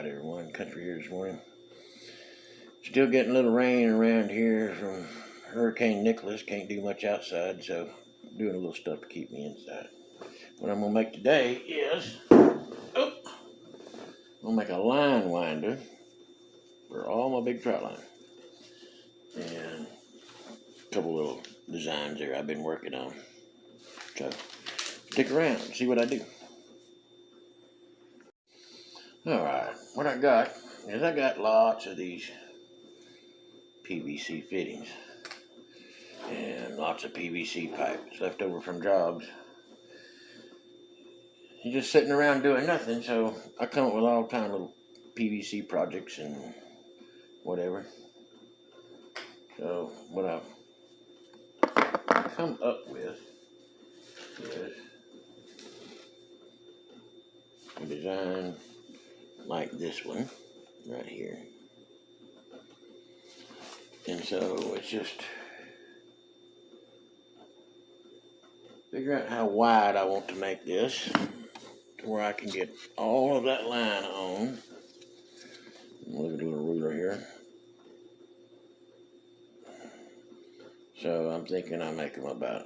everyone. Country here this morning. Still getting a little rain around here from Hurricane Nicholas. Can't do much outside, so I'm doing a little stuff to keep me inside. What I'm going to make today is, I'm going to make a line winder for all my big trout line. And a couple little designs there I've been working on. So stick around and see what I do. Alright, what I got is I got lots of these PVC fittings and lots of PVC pipes left over from jobs. You're just sitting around doing nothing, so I come up with all kind of little PVC projects and whatever. So what I've come up with is a design like this one right here. And so it's just figure out how wide I want to make this to where I can get all of that line on. Look at the little ruler here. So I'm thinking I'll make them about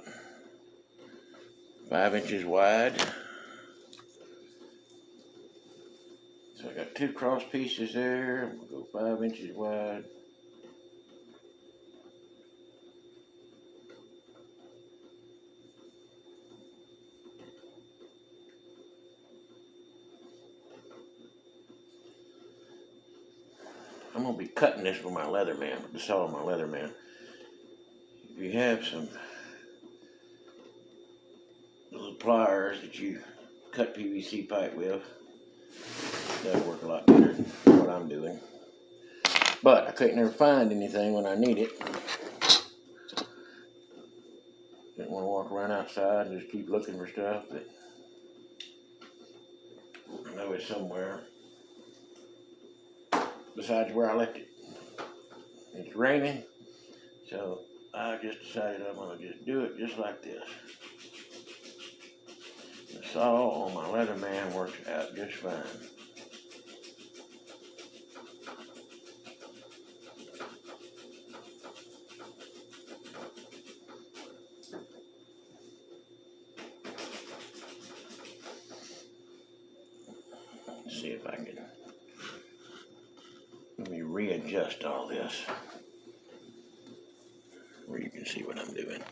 5 inches wide. So I got 2 cross pieces there. I'm gonna go 5 inches wide. I'm gonna be cutting this with my Leatherman, with the saw of my Leatherman. If you have some little pliers that you cut PVC pipe with, that'll work a lot better than what I'm doing. But I couldn't ever find anything when I need it. Didn't want to walk around outside and just keep looking for stuff, but I know it's somewhere besides where I left it. It's raining, so I just decided I'm going to just do it just like this. The saw on my Leatherman works out just fine. Let's see if I can, let me readjust all this where you can see what I'm doing.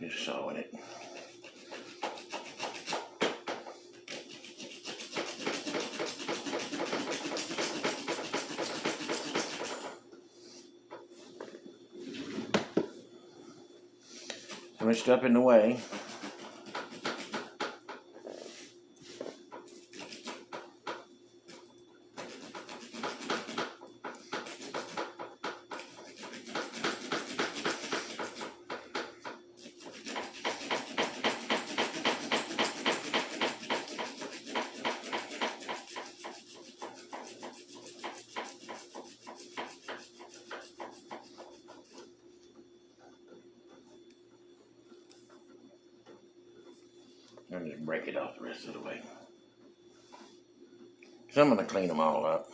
Just sawing it. So much up in the way. I'll just break it off the rest of the way. So I'm going to clean them all up.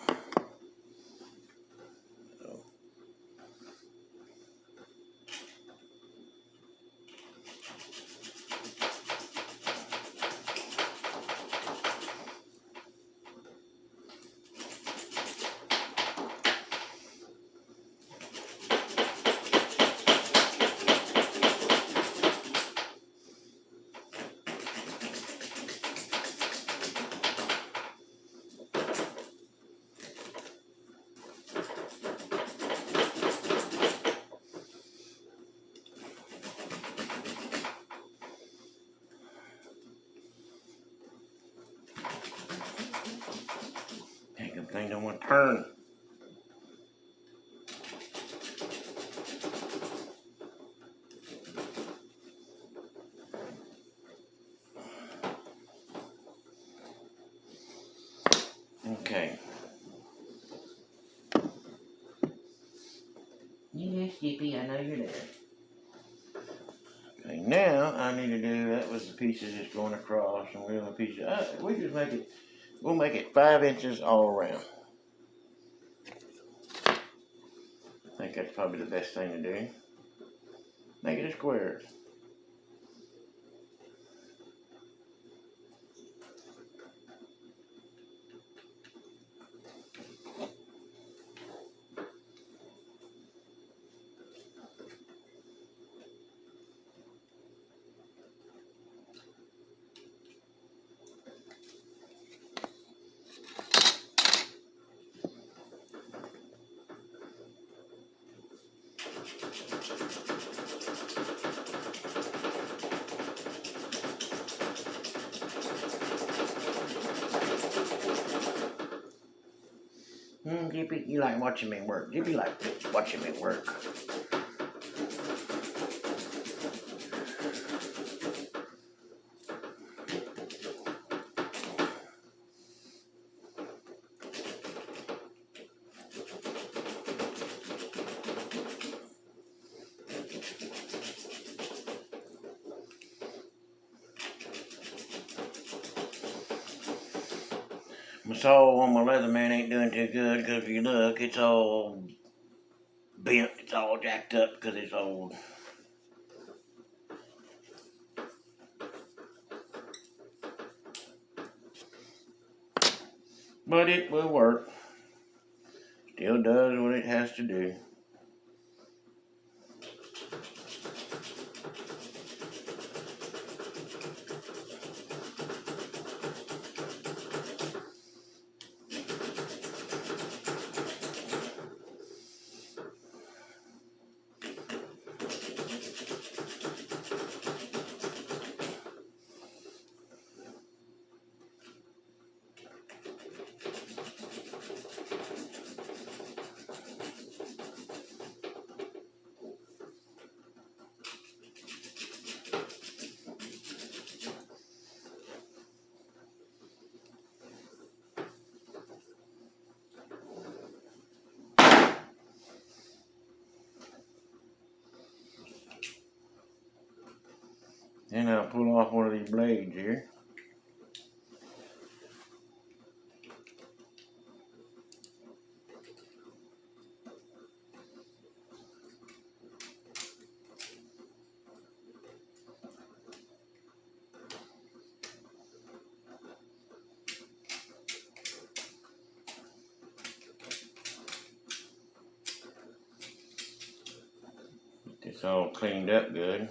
Thing don't want to turn. Okay. You there, Skippy? I know you're there. Okay, now I need to do, that was the pieces that's going across, and we're going to piece it. We just make it, we'll make it 5 inches all around. I think that's probably the best thing to do. Make it a square. Jippy, you like watching me work. Jippy like watching me work. My saw on my Leatherman ain't doing too good because if you look, it's all bent, it's all jacked up because it's old. But it will work. Still does what it has to do. Then I'll pull off one of these blades here. Get this all cleaned up good.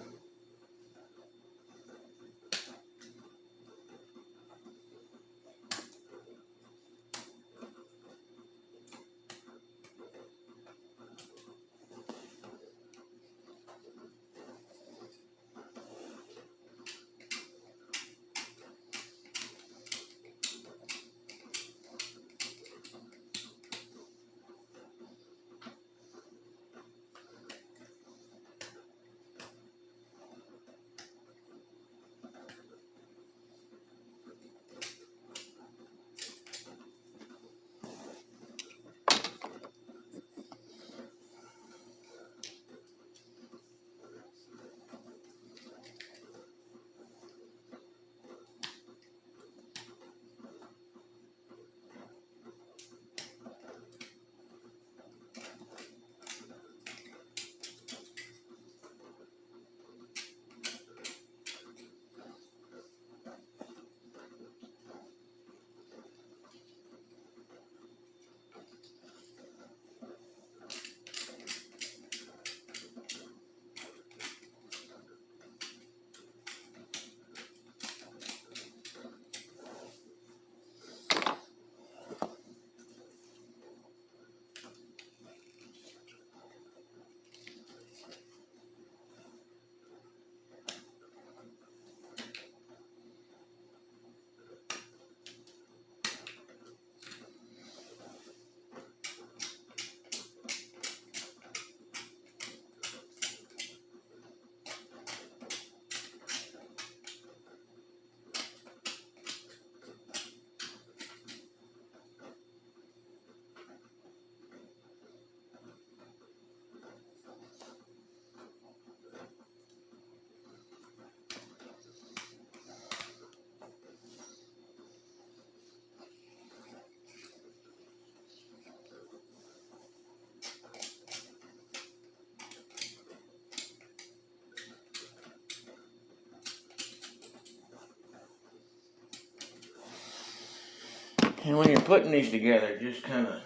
And when you're putting these together, just kind of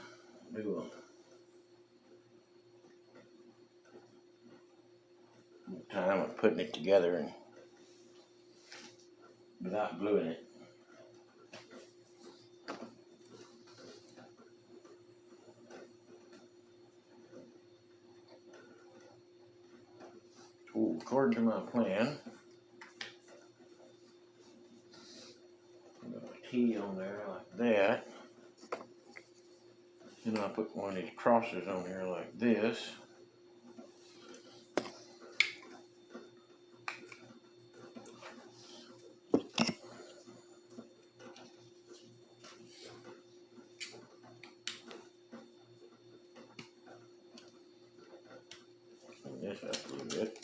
do a time of putting it together and without gluing it. Ooh, according to my plan, I'll put a T on there like that. Then I'll put one of these crosses on here like this. Clean this up a little bit.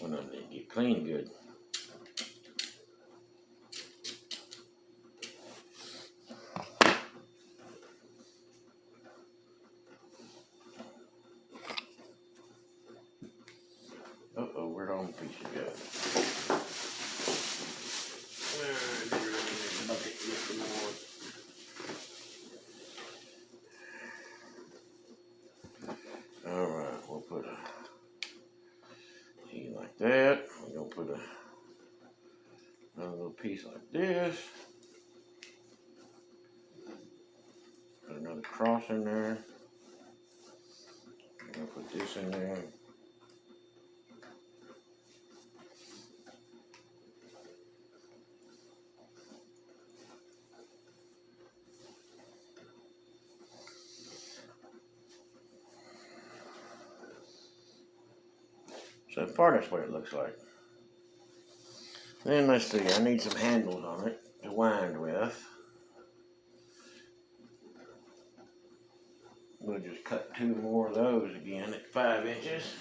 One of them didn't get clean good. Uh-oh, where'd all the pieces go? Alright, we'll put a T like that. We're going to put another little piece like this. Put another cross in there. I'm going to put this in there. So far that's what it looks like. Then let's see, I need some handles on it to wind with. We'll just cut 2 more of those again at 5 inches.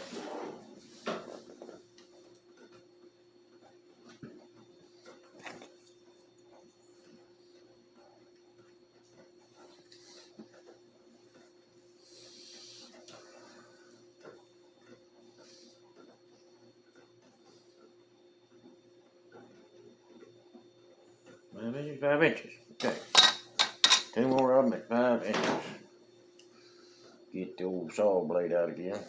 Maybe 5 inches. Okay. 2 more of them at 5 inches. Get the old saw blade out again.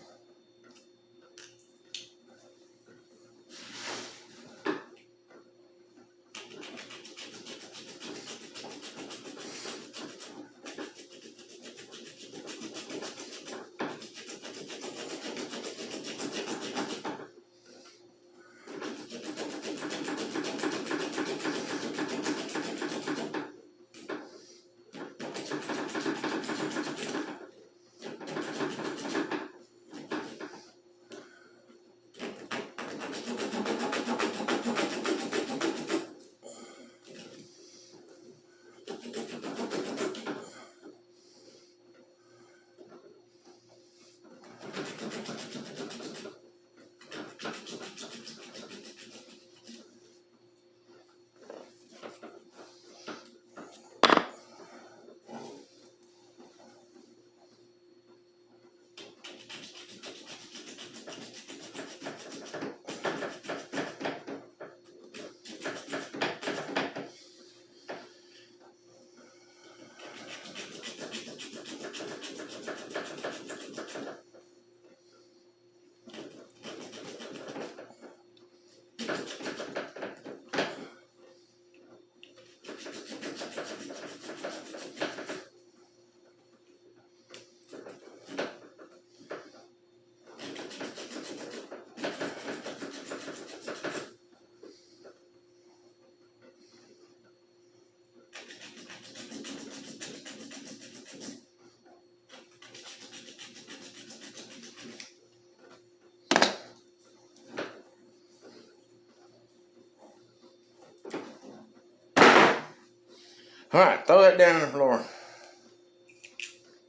Alright, throw that down on the floor.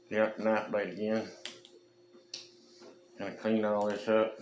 Get out the knife blade again. Kind of clean all this up.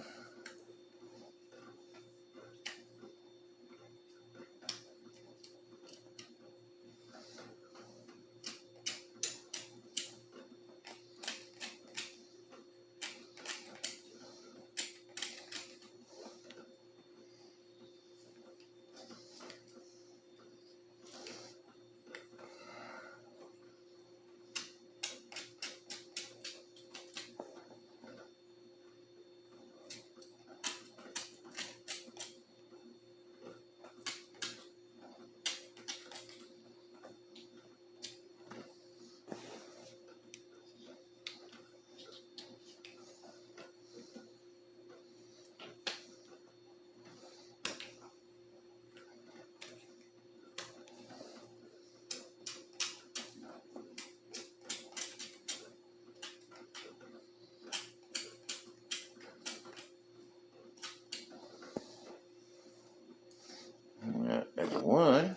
one.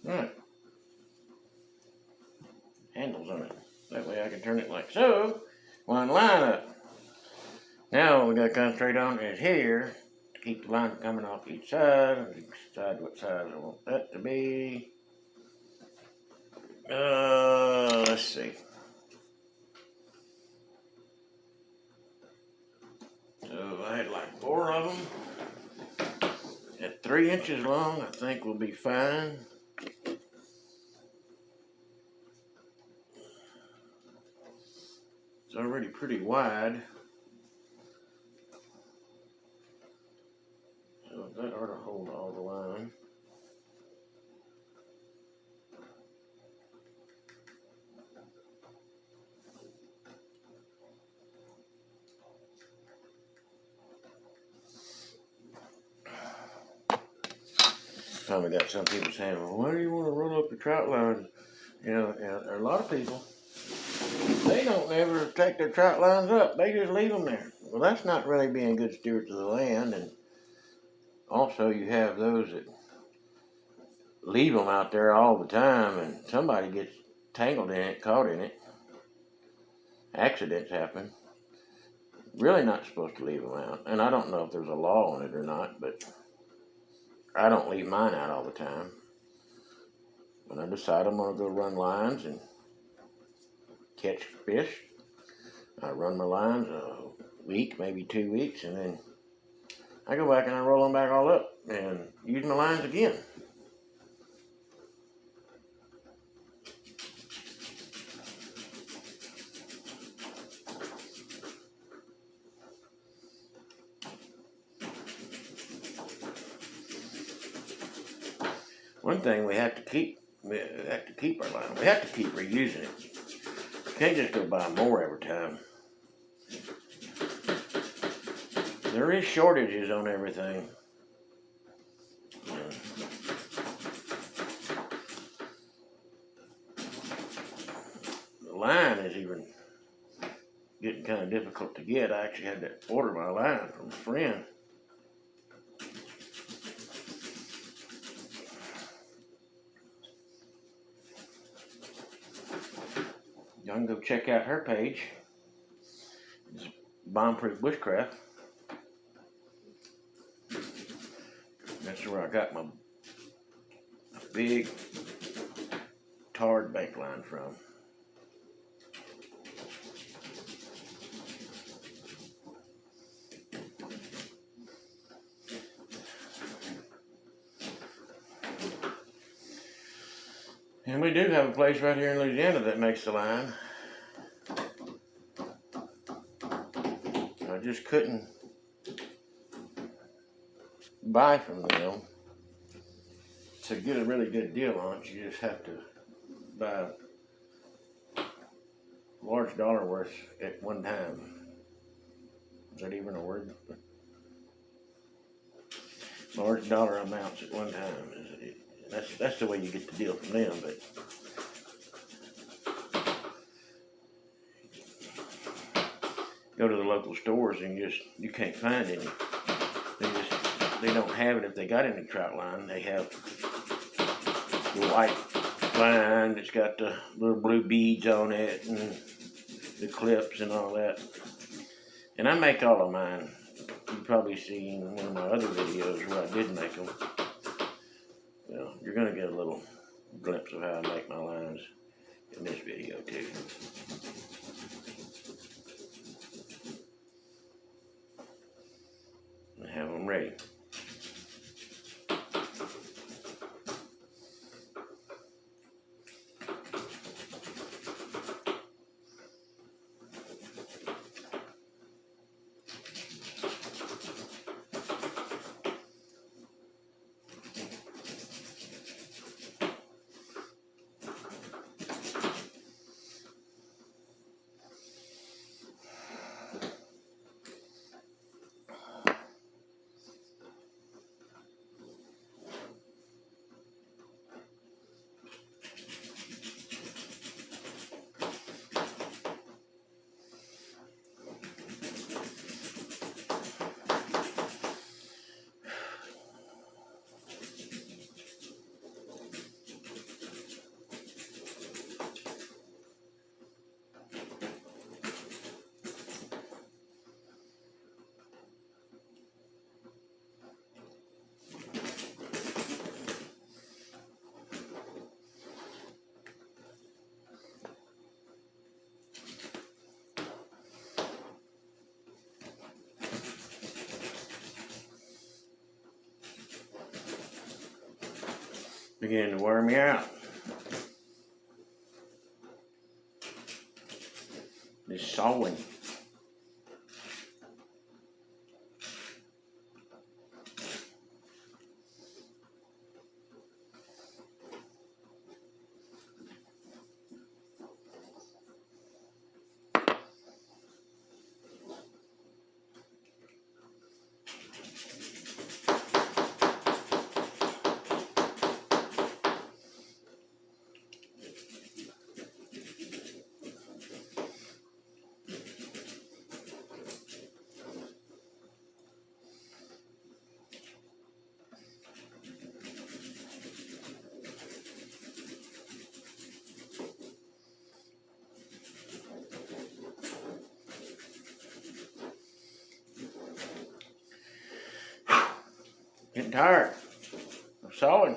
Alright. Handles on it. That way I can turn it like so. One line up. Now what we gotta concentrate on is here to keep the line coming off each side. Decide what size I want that to be. Let's see. So I had like 4 of them. At 3 inches long, I think we'll be fine. It's already pretty wide. So that ought to hold all the line. Probably got some people saying, well, why do you want to roll up your trout lines? You know, there are a lot of people, they don't ever take their trout lines up. They just leave them there. Well, that's not really being good stewards of the land. And also you have those that leave them out there all the time and somebody gets tangled in it, caught in it. Accidents happen. Really not supposed to leave them out. And I don't know if there's a law on it or not, but I don't leave mine out all the time. When I decide I'm going to go run lines and catch fish, I run my lines a week, maybe 2 weeks, and then I go back and I roll them back all up and use my lines again. One thing we have to keep our line. We have to keep reusing it. You can't just go buy more every time. There is shortages on everything. The line is even getting kind of difficult to get. I actually had to order my line from a friend. Y'all can go check out her page. It's Bombproof Bushcraft. That's where I got my big tarred bank line from. And we do have a place right here in Louisiana that makes the line. I just couldn't buy from them. To get a really good deal on it, you just have to buy a large dollar worth at one time. Is that even a word? Large dollar amounts at one time. That's the way you get the deal from them, but go to the local stores and you can't find any. They don't have it. If they got any trout line, they have the white line that's got the little blue beads on it and the clips and all that. And I make all of mine. You probably see in one of my other videos where I did make them. Well, you're gonna get a little glimpse of how I make my lines in this video too. And have them ready. Beginning to wear me out. This sawing. Getting tired of sawing.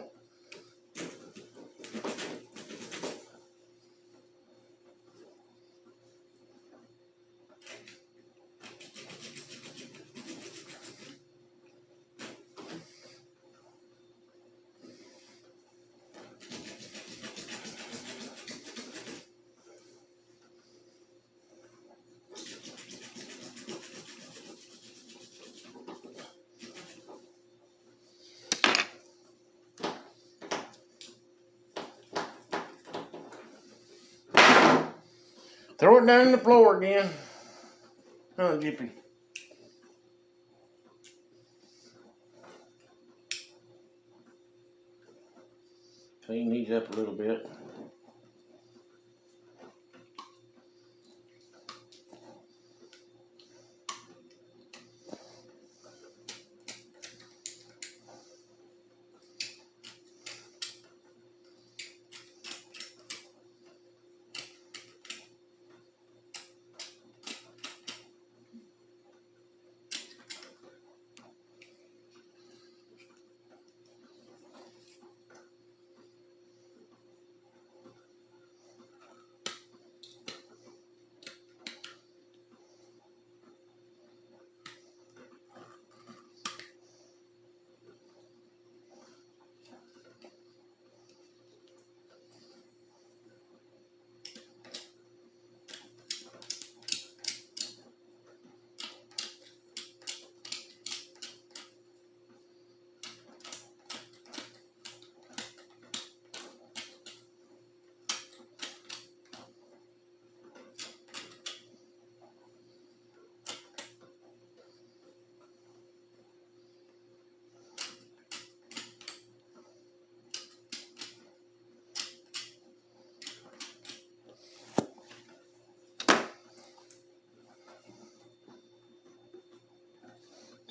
Throw it down on the floor again. Oh, Jippy. Clean these up a little bit.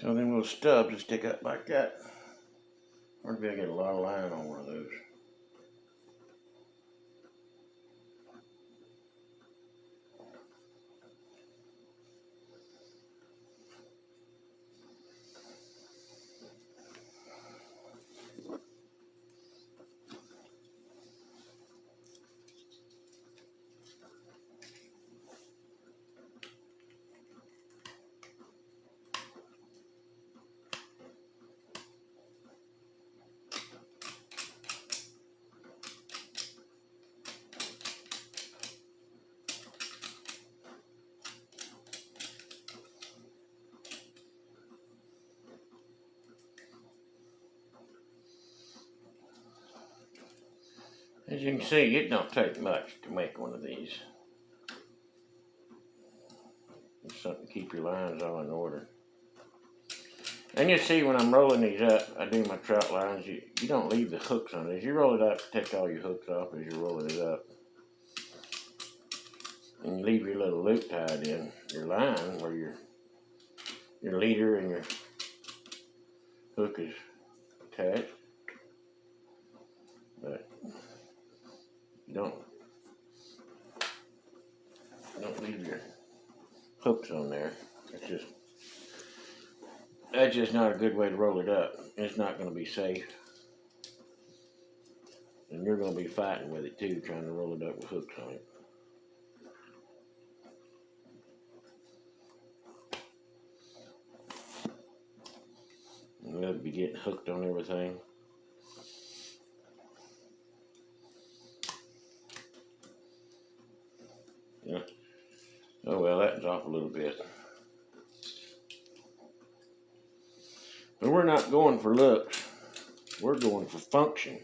So them little stubs will stick up like that. Or maybe I get a lot of line on one of those. As you can see, it don't take much to make one of these. It's something to keep your lines all in order. And you see when I'm rolling these up, I do my trout lines, you don't leave the hooks on it. As you roll it up, take all your hooks off as you're rolling it up. And you leave your little loop tied in your line where your leader and your hook is attached. But you don't leave your hooks on there. That's just not a good way to roll it up. It's not going to be safe. And you're going to be fighting with it too, trying to roll it up with hooks on it. And you'll be getting hooked on everything. Yeah. Oh well, that was off a little bit. But we're not going for looks. We're going for function.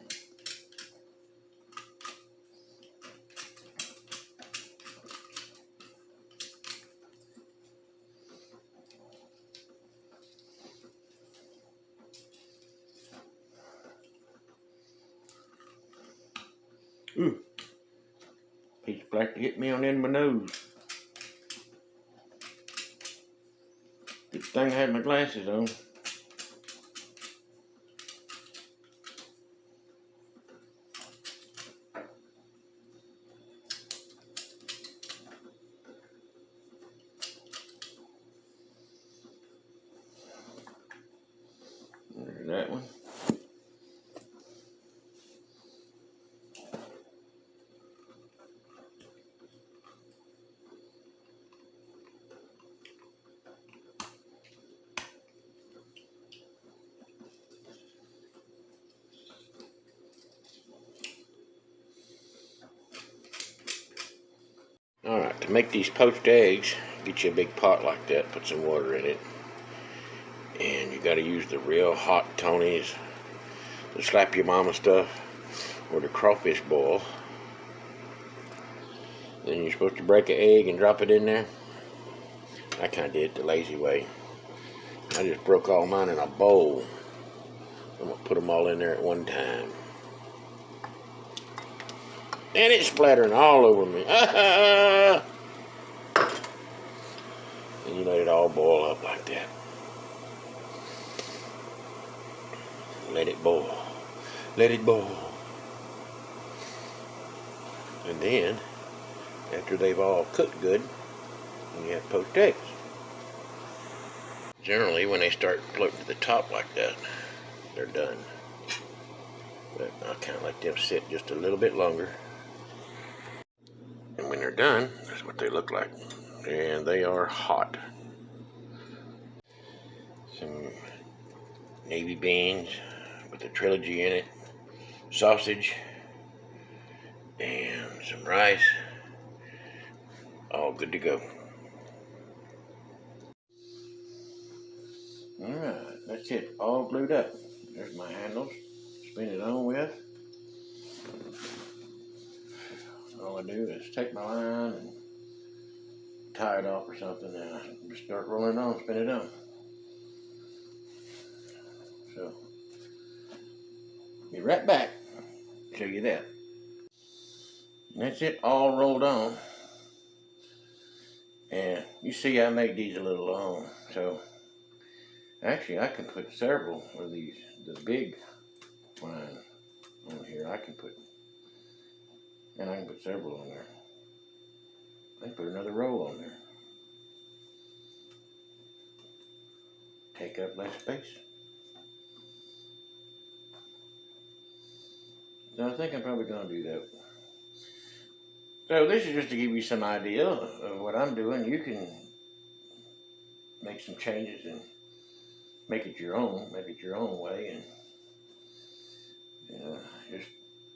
Ooh. Piece of plastic hit me on the end of my nose. Good thing I had my glasses on. There's that one. Alright, to make these poached eggs, get you a big pot like that, put some water in it. And you gotta use the real hot Tonys, the slap your mama stuff, or the crawfish boil. Then you're supposed to break an egg and drop it in there. I kinda did it the lazy way. I just broke all mine in a bowl. I'm gonna put them all in there at one time. And it's splattering all over me. And you let it all boil up like that. Let it boil. Let it boil. And then, after they've all cooked good, you have poached eggs. Generally, when they start floating to the top like that, they're done. But I kind of let them sit just a little bit longer. And when they're done, that's what they look like. And they are hot. Some navy beans with the trilogy in it, sausage, and some rice. All good to go. Alright, that's it, all glued up. There's my handles. Spin it on with. All I do is take my line and tie it off or something, and I just start rolling it on, spin it on. So, be right back, show you that. And that's it, all rolled on. And you see I made these a little long, so Actually, I can put several of these, the big line on here. I can put several on there. I can put another row on there. Take up less space. So I think I'm probably going to do that. So this is just to give you some idea of what I'm doing. You can make some changes and make it your own way, and just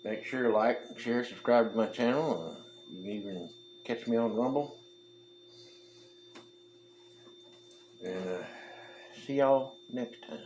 make sure to like, share, subscribe to my channel. You can even catch me on Rumble. And see y'all next time.